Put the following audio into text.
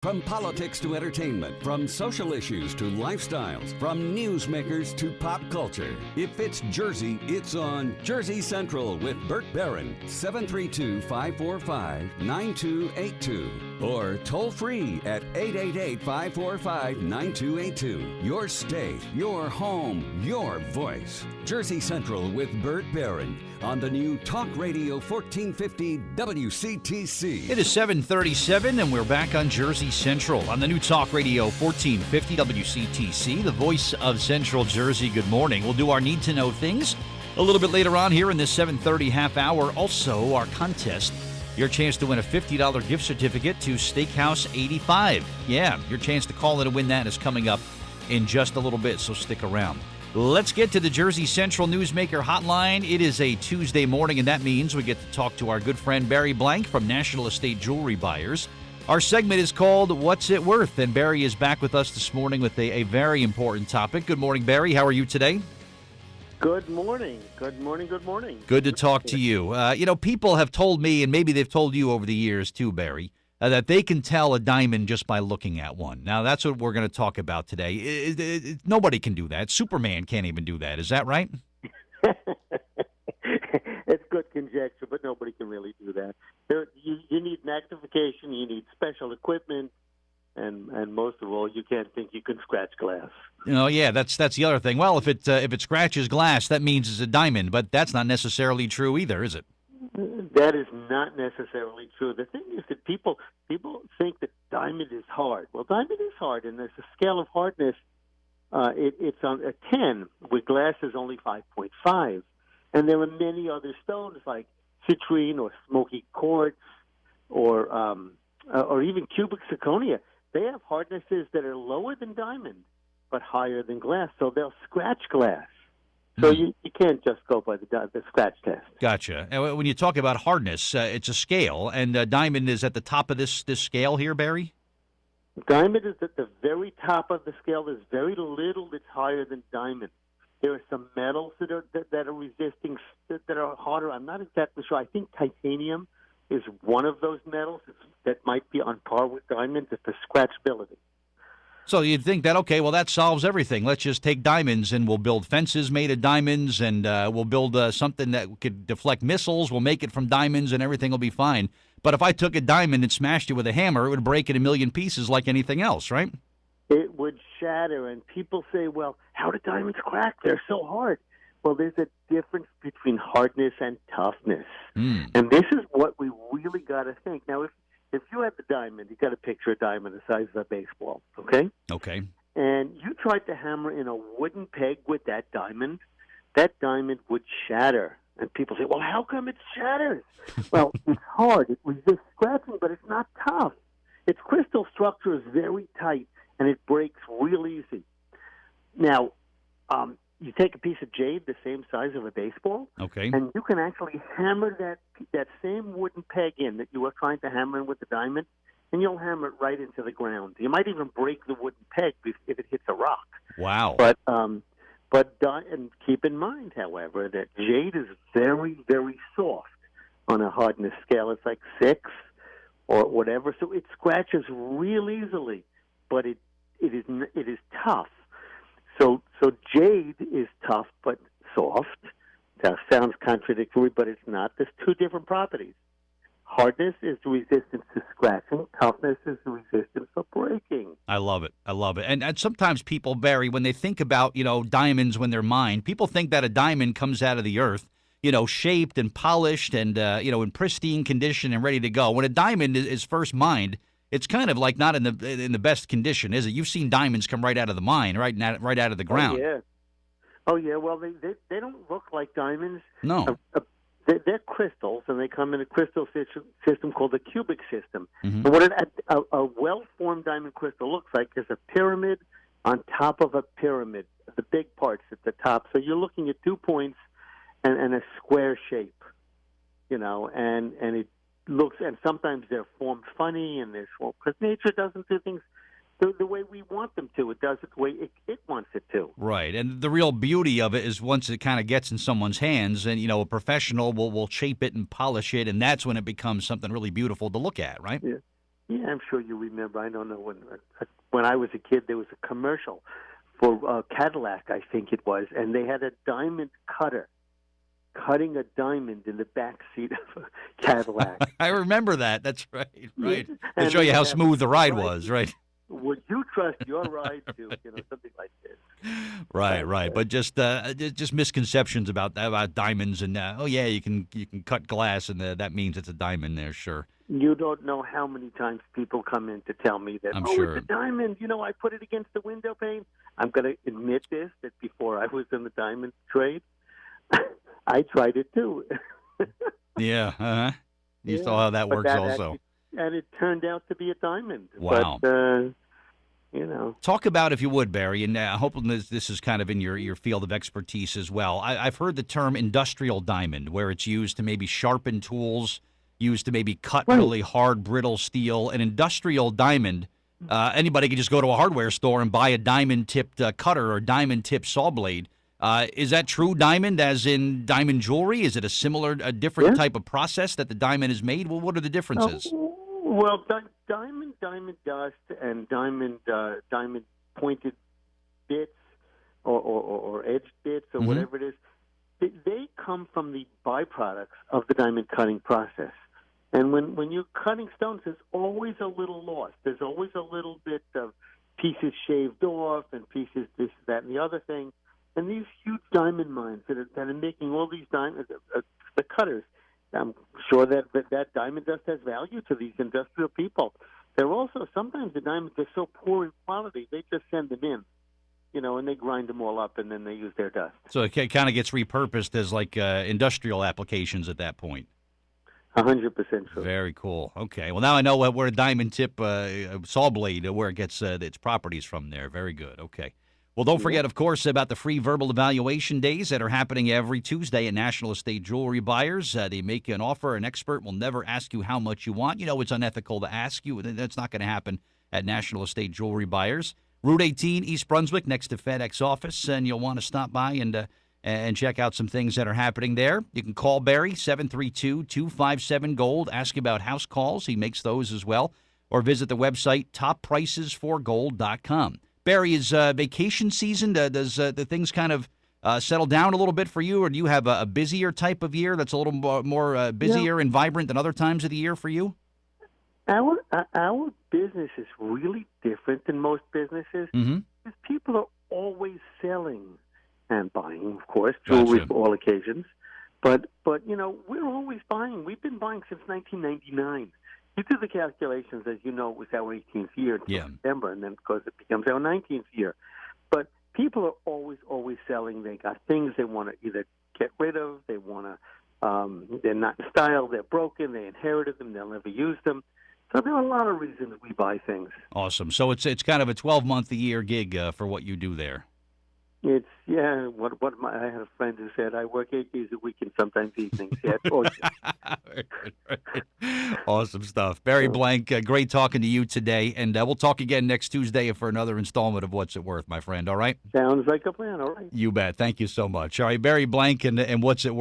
From politics to entertainment, from social issues to lifestyles, from newsmakers to pop culture. If it's Jersey, it's on Jersey Central with Bert Barron, 732-545-9282. Or toll free at 888-545-9282. Your state, your home, your voice. Jersey Central with Bert Barron on the new Talk Radio 1450 WCTC. It is 7:37 and we're back on Jersey Central on the new Talk Radio 1450 WCTC, the voice of Central Jersey. Good morning. We'll do our need to know things a little bit later on here in this 7:30 half hour. Also, our contest, your chance to win a $50 gift certificate to Steakhouse 85. Yeah, your chance to call in and win that is coming up in just a little bit, so stick around. Let's get to the Jersey Central Newsmaker Hotline. It is a Tuesday morning, and that means we get to talk to our good friend Barry Blank from National Estate Jewelry Buyers. Our segment is called What's It Worth? And Barry is back with us this morning with a very important topic. Good morning, Barry. How are you today? Good morning. Good morning. Good morning. Good to talk to you. People have told me, and maybe they've told you over the years too, Barry, that they can tell a diamond just by looking at one. Now, that's what we're going to talk about today. Nobody can do that. Superman can't even do that. Is that right? It's good conjecture, but nobody can really do that. You need magnification. You need special equipment. And most of all, you can't think you can scratch glass. Yeah, that's the other thing. Well, if it scratches glass, that means it's a diamond, but that's not necessarily true either, is it? That is not necessarily true. The thing is that people think that diamond is hard. Well, diamond is hard, and there's a scale of hardness. It's on a 10, where glass is only 5.5. And there are many other stones like citrine or smoky quartz or even cubic zirconia. They have hardnesses that are lower than diamond but higher than glass, so they'll scratch glass. So you can't just go by the scratch test. Gotcha. And when you talk about hardness, it's a scale, and diamond is at the top of this scale here, Barry? Diamond is at the very top of the scale. There's very little that's higher than diamond. There are some metals that are resisting, that are harder. I'm not exactly sure. I think titanium is one of those metals that might be on par with diamond for scratchability. So you'd think that, okay, well, that solves everything. Let's just take diamonds and we'll build fences made of diamonds, and we'll build something that could deflect missiles. We'll make it from diamonds and everything will be fine. But if I took a diamond and smashed it with a hammer, it would break in a million pieces like anything else, right? It would shatter. And people say, well, how do diamonds crack? They're so hard. Well, there's a difference between hardness and toughness. And this is what we really got to think. Now, if you had the diamond, you got to picture a diamond the size of a baseball, okay? Okay. And you tried to hammer in a wooden peg with that diamond would shatter. And people say, well, how come it shatters? Well, it's hard. It resists scratching, but it's not tough. Its crystal structure is very tight, and it breaks real easy. Now, you take a piece of jade the same size of a baseball, okay, and you can actually hammer that same wooden peg in that you were trying to hammer in with the diamond, and you'll hammer it right into the ground. You might even break the wooden peg if it hits a rock. Wow. And keep in mind, however, that jade is very, very soft on a hardness scale. It's like 6 or whatever, so it scratches real easily, but it is tough. So jade is tough but soft. That sounds contradictory, but it's not. There's two different properties. Hardness is the resistance to scratching. Toughness is the resistance to breaking. I love it. And sometimes people, Barry, when they think about, diamonds when they're mined, people think that a diamond comes out of the earth, shaped and polished and, in pristine condition and ready to go. When a diamond is first mined, it's kind of like not in the best condition, is it? You've seen diamonds come right out of the mine, right out of the ground. Oh yeah. Well, they don't look like diamonds. No. They're crystals, and they come in a crystal system called the cubic system. Mm-hmm. And what a well-formed diamond crystal looks like is a pyramid on top of a pyramid, the big parts at the top. So you're looking at 2 points and a square shape, and it looks, and sometimes they're formed funny, and because nature doesn't do things the way we want them to. It does it the way it wants it to. Right. And the real beauty of it is once it kind of gets in someone's hands and, a professional will shape it and polish it, and that's when it becomes something really beautiful to look at, right? Yeah. Yeah, I'm sure you remember. I don't know when I was a kid, there was a commercial for Cadillac, I think it was, and they had a diamond cutter cutting a diamond in the back seat of a Cadillac. I remember that. That's right. Right. Yeah. To And show you they how have, smooth the ride right, was. Right. would you trust your ride to, something like this? Right, right, but just misconceptions about diamonds and oh yeah, you can cut glass and that means it's a diamond there, sure. You don't know how many times people come in to tell me that, I'm oh, sure. it's a diamond. I put it against the window pane. I'm going to admit this, that before I was in the diamond trade, I tried it too. Yeah, uh-huh. You Yeah. saw how that But works also. and it turned out to be a diamond. Wow. But, Talk about, if you would, Barry, and hoping this is kind of in your field of expertise as well. I've heard the term industrial diamond, where it's used to maybe sharpen tools, used to maybe cut Right. really hard, brittle steel. An industrial diamond, anybody can just go to a hardware store and buy a diamond-tipped cutter or diamond-tipped saw blade. Is that true diamond, as in diamond jewelry? Is it a different Yeah. type of process that the diamond is made? Well, what are the differences? Well, diamond dust and diamond pointed bits or edged bits or Mhm. whatever it is, they come from the byproducts of the diamond cutting process. And when you're cutting stones, there's always a little loss. There's always a little bit of pieces shaved off and pieces this, that, and the other thing. And these huge diamond mines that are making all these diamonds, the cutters, I'm sure that diamond dust has value to these industrial people. They're also, sometimes the diamonds are so poor in quality, they just send them in, and they grind them all up and then they use their dust. So it kind of gets repurposed as like industrial applications at that point. 100% true. Very cool. Okay. Well, now I know where a diamond tip saw blade, where it gets its properties from there. Very good. Okay. Well, don't forget, of course, about the free verbal evaluation days that are happening every Tuesday at National Estate Jewelry Buyers. They make you an offer. An expert will never ask you how much you want. It's unethical to ask you. That's not going to happen at National Estate Jewelry Buyers. Route 18, East Brunswick, next to FedEx office, and you'll want to stop by and check out some things that are happening there. You can call Barry, 732-257-GOLD. Ask about house calls. He makes those as well. Or visit the website, toppricesforgold.com. Barry, is vacation season, does the things kind of settle down a little bit for you, or do you have a busier type of year that's a little more busier and vibrant than other times of the year for you? Our business is really different than most businesses because people are always selling and buying, of course, jewelry Gotcha. for all occasions. But we're always buying. We've been buying since 1999. You do the calculations, as you know, it was our 18th year until September, and then, of course, it becomes our 19th year. But people are always selling. They got things they want to either get rid of, they want to, they're not in style, they're broken, they inherited them, they'll never use them. So there are a lot of reasons we buy things. Awesome. So it's kind of a 12-month-a-year gig for what you do there. It's, I had a friend who said, I work 8 days a week and sometimes evenings. Yeah, Awesome stuff. Barry Blank, great talking to you today, and we'll talk again next Tuesday for another installment of What's It Worth, my friend, all right? Sounds like a plan, all right. You bet. Thank you so much. All right, Barry Blank and What's It Worth.